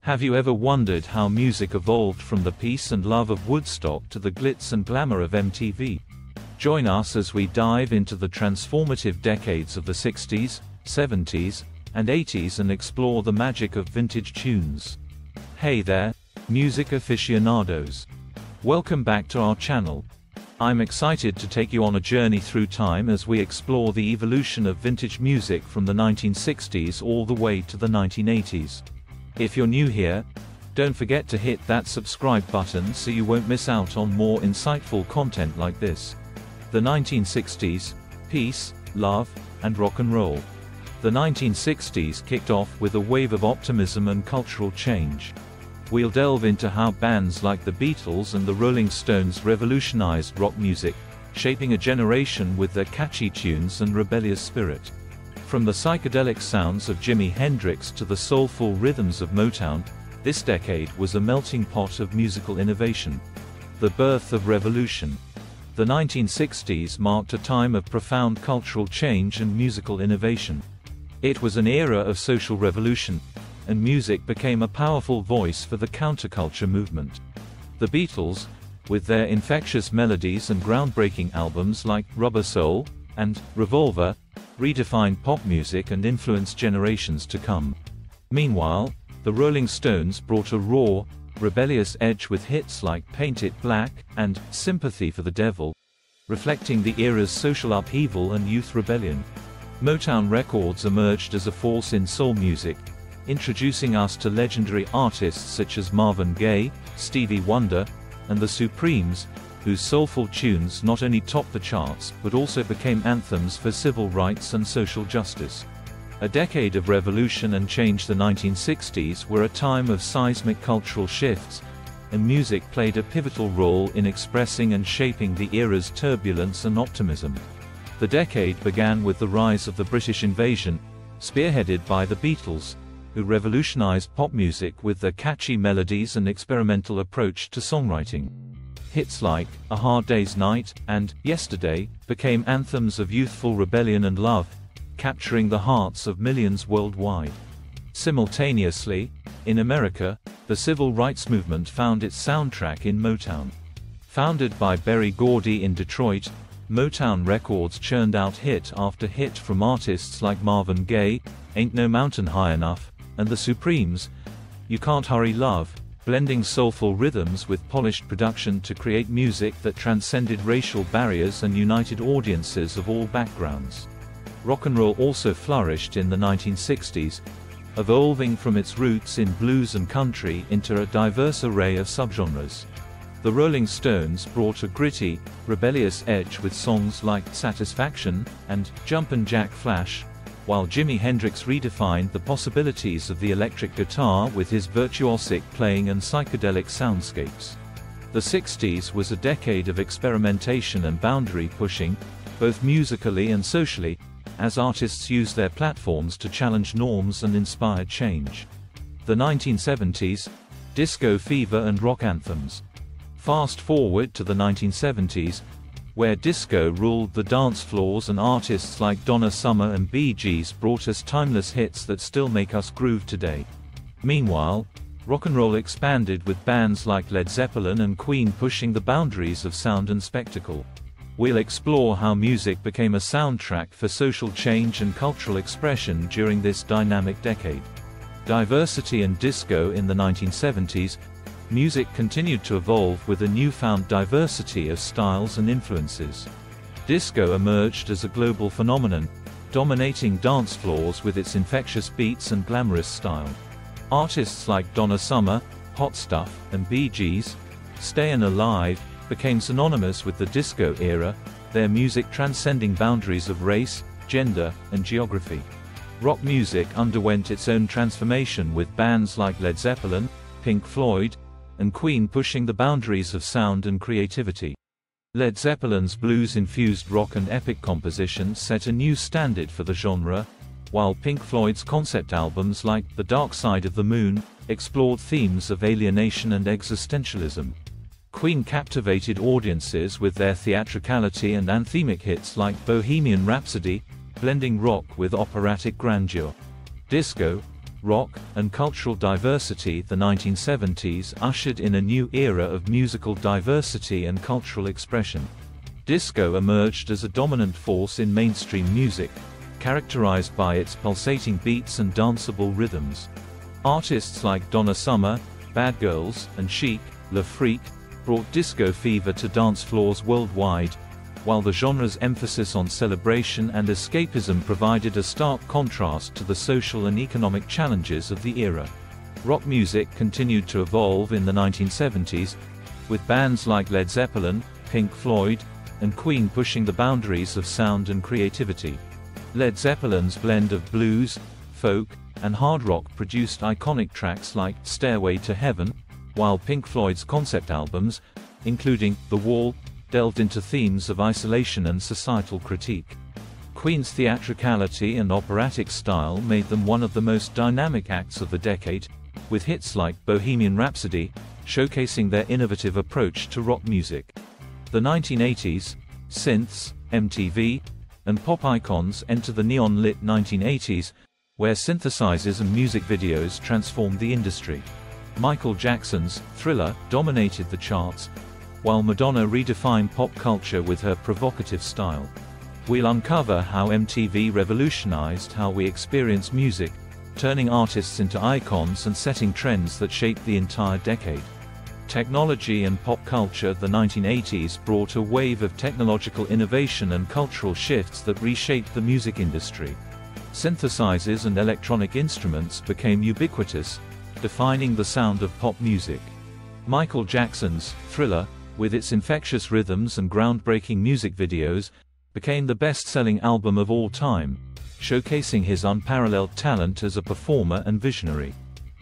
Have you ever wondered how music evolved from the peace and love of Woodstock to the glitz and glamour of MTV? Join us as we dive into the transformative decades of the 60s, 70s, and 80s and explore the magic of vintage tunes. Hey there, music aficionados. Welcome back to our channel. I'm excited to take you on a journey through time as we explore the evolution of vintage music from the 1960s all the way to the 1980s. If you're new here, don't forget to hit that subscribe button so you won't miss out on more insightful content like this. The 1960s, peace, love, and rock and roll. The 1960s kicked off with a wave of optimism and cultural change. We'll delve into how bands like the Beatles and the Rolling Stones revolutionized rock music, shaping a generation with their catchy tunes and rebellious spirit. From the psychedelic sounds of Jimi Hendrix to the soulful rhythms of Motown, this decade was a melting pot of musical innovation. The birth of revolution. The 1960s marked a time of profound cultural change and musical innovation. It was an era of social revolution, and music became a powerful voice for the counterculture movement. The Beatles, with their infectious melodies and groundbreaking albums like Rubber Soul and Revolver, redefined pop music and influenced generations to come. Meanwhile, the Rolling Stones brought a raw, rebellious edge with hits like Paint It Black and Sympathy for the Devil, reflecting the era's social upheaval and youth rebellion. Motown Records emerged as a force in soul music, introducing us to legendary artists such as Marvin Gaye, Stevie Wonder, and the Supremes, whose soulful tunes not only topped the charts but also became anthems for civil rights and social justice. A decade of revolution and change. The 1960s were a time of seismic cultural shifts, and music played a pivotal role in expressing and shaping the era's turbulence and optimism. The decade began with the rise of the British invasion, spearheaded by the Beatles, who revolutionized pop music with their catchy melodies and experimental approach to songwriting. Hits like A Hard Day's Night and Yesterday became anthems of youthful rebellion and love, capturing the hearts of millions worldwide. Simultaneously, in America, the civil rights movement found its soundtrack in Motown. Founded by Berry Gordy in Detroit, Motown Records churned out hit after hit from artists like Marvin Gaye, Ain't No Mountain High Enough, and the Supremes, You Can't Hurry Love, blending soulful rhythms with polished production to create music that transcended racial barriers and united audiences of all backgrounds. Rock and roll also flourished in the 1960s, evolving from its roots in blues and country into a diverse array of subgenres. The Rolling Stones brought a gritty, rebellious edge with songs like Satisfaction and Jumpin' Jack Flash, while Jimi Hendrix redefined the possibilities of the electric guitar with his virtuosic playing and psychedelic soundscapes. The 60s was a decade of experimentation and boundary pushing, both musically and socially, as artists used their platforms to challenge norms and inspire change. The 1970s, disco fever and rock anthems. Fast forward to the 1970s, where disco ruled the dance floors and artists like Donna Summer and Bee Gees brought us timeless hits that still make us groove today. Meanwhile, rock and roll expanded with bands like Led Zeppelin and Queen pushing the boundaries of sound and spectacle. We'll explore how music became a soundtrack for social change and cultural expression during this dynamic decade. Diversity and disco. In the 1970s, music continued to evolve with a newfound diversity of styles and influences. Disco emerged as a global phenomenon, dominating dance floors with its infectious beats and glamorous style. Artists like Donna Summer, Hot Stuff, and Bee Gees, Stayin' Alive, became synonymous with the disco era, their music transcending boundaries of race, gender, and geography. Rock music underwent its own transformation with bands like Led Zeppelin, Pink Floyd, and Queen pushing the boundaries of sound and creativity. Led Zeppelin's blues-infused rock and epic compositions set a new standard for the genre, while Pink Floyd's concept albums like The Dark Side of the Moon explored themes of alienation and existentialism. Queen captivated audiences with their theatricality and anthemic hits like Bohemian Rhapsody, blending rock with operatic grandeur. Disco, rock, and cultural diversity. The 1970s ushered in a new era of musical diversity and cultural expression. Disco emerged as a dominant force in mainstream music, characterized by its pulsating beats and danceable rhythms. Artists like Donna Summer, Bad Girls, and Chic, Le Freak, brought disco fever to dance floors worldwide, while the genre's emphasis on celebration and escapism provided a stark contrast to the social and economic challenges of the era. Rock music continued to evolve in the 1970s, with bands like Led Zeppelin, Pink Floyd, and Queen pushing the boundaries of sound and creativity. Led Zeppelin's blend of blues, folk, and hard rock produced iconic tracks like Stairway to Heaven, while Pink Floyd's concept albums, including The Wall, delved into themes of isolation and societal critique. Queen's theatricality and operatic style made them one of the most dynamic acts of the decade, with hits like Bohemian Rhapsody, showcasing their innovative approach to rock music. The 1980s, synths, MTV, and pop icons enter the neon-lit 1980s, where synthesizers and music videos transformed the industry. Michael Jackson's Thriller dominated the charts, while Madonna redefined pop culture with her provocative style. We'll uncover how MTV revolutionized how we experience music, turning artists into icons and setting trends that shaped the entire decade. Technology and pop culture. The 1980s brought a wave of technological innovation and cultural shifts that reshaped the music industry. Synthesizers and electronic instruments became ubiquitous, defining the sound of pop music. Michael Jackson's Thriller, with its infectious rhythms and groundbreaking music videos, became the best-selling album of all time, showcasing his unparalleled talent as a performer and visionary.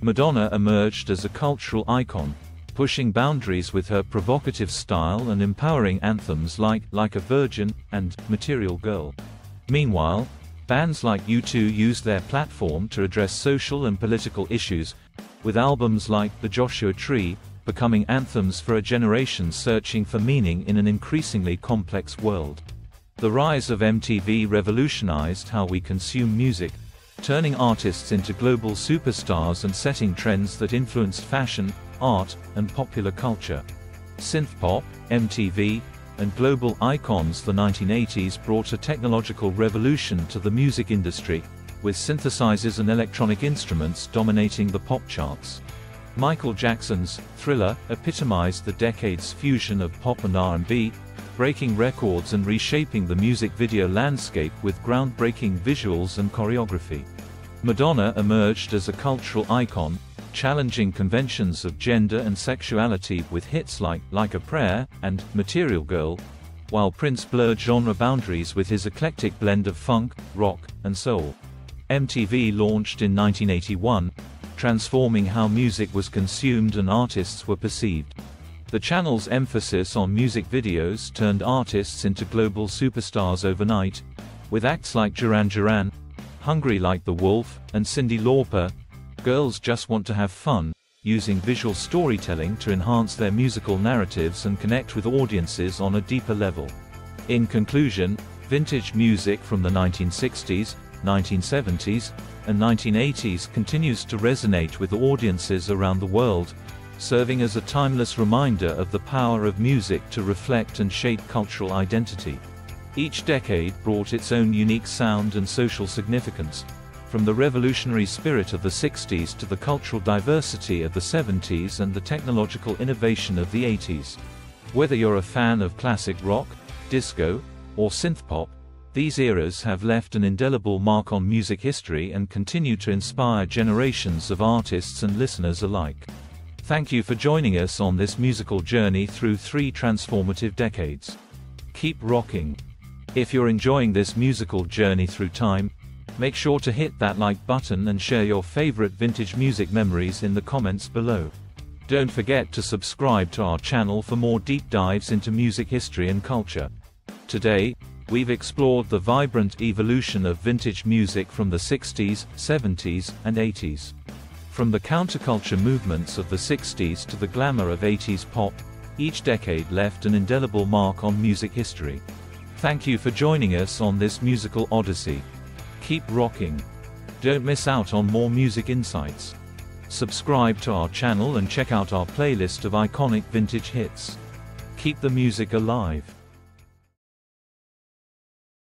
Madonna emerged as a cultural icon, pushing boundaries with her provocative style and empowering anthems like a Virgin and Material Girl. Meanwhile, bands like U2 used their platform to address social and political issues, with albums like The Joshua Tree becoming anthems for a generation searching for meaning in an increasingly complex world. The rise of MTV revolutionized how we consume music, turning artists into global superstars and setting trends that influenced fashion, art, and popular culture. Synthpop, MTV, and global icons. The 1980s brought a technological revolution to the music industry, with synthesizers and electronic instruments dominating the pop charts. Michael Jackson's Thriller epitomized the decade's fusion of pop and R&B, breaking records and reshaping the music video landscape with groundbreaking visuals and choreography. Madonna emerged as a cultural icon, challenging conventions of gender and sexuality with hits like a Prayer and Material Girl, while Prince blurred genre boundaries with his eclectic blend of funk, rock, and soul. MTV launched in 1981, transforming how music was consumed and artists were perceived. The channel's emphasis on music videos turned artists into global superstars overnight, with acts like Duran Duran, Hungry Like the Wolf, and Cyndi Lauper. Girls just want to have fun, using visual storytelling to enhance their musical narratives and connect with audiences on a deeper level. In conclusion, vintage music from the 1960s, 1970s, and 1980s continues to resonate with audiences around the world, serving as a timeless reminder of the power of music to reflect and shape cultural identity. Each decade brought its own unique sound and social significance, from the revolutionary spirit of the 60s to the cultural diversity of the 70s and the technological innovation of the 80s. Whether you're a fan of classic rock, disco, or synthpop, these eras have left an indelible mark on music history and continue to inspire generations of artists and listeners alike. Thank you for joining us on this musical journey through 3 transformative decades. Keep rocking. If you're enjoying this musical journey through time, make sure to hit that like button and share your favorite vintage music memories in the comments below. Don't forget to subscribe to our channel for more deep dives into music history and culture. Today, we've explored the vibrant evolution of vintage music from the 60s, 70s, and 80s. From the counterculture movements of the 60s to the glamour of 80s pop, each decade left an indelible mark on music history. Thank you for joining us on this musical odyssey. Keep rocking. Don't miss out on more music insights. Subscribe to our channel and check out our playlist of iconic vintage hits. Keep the music alive.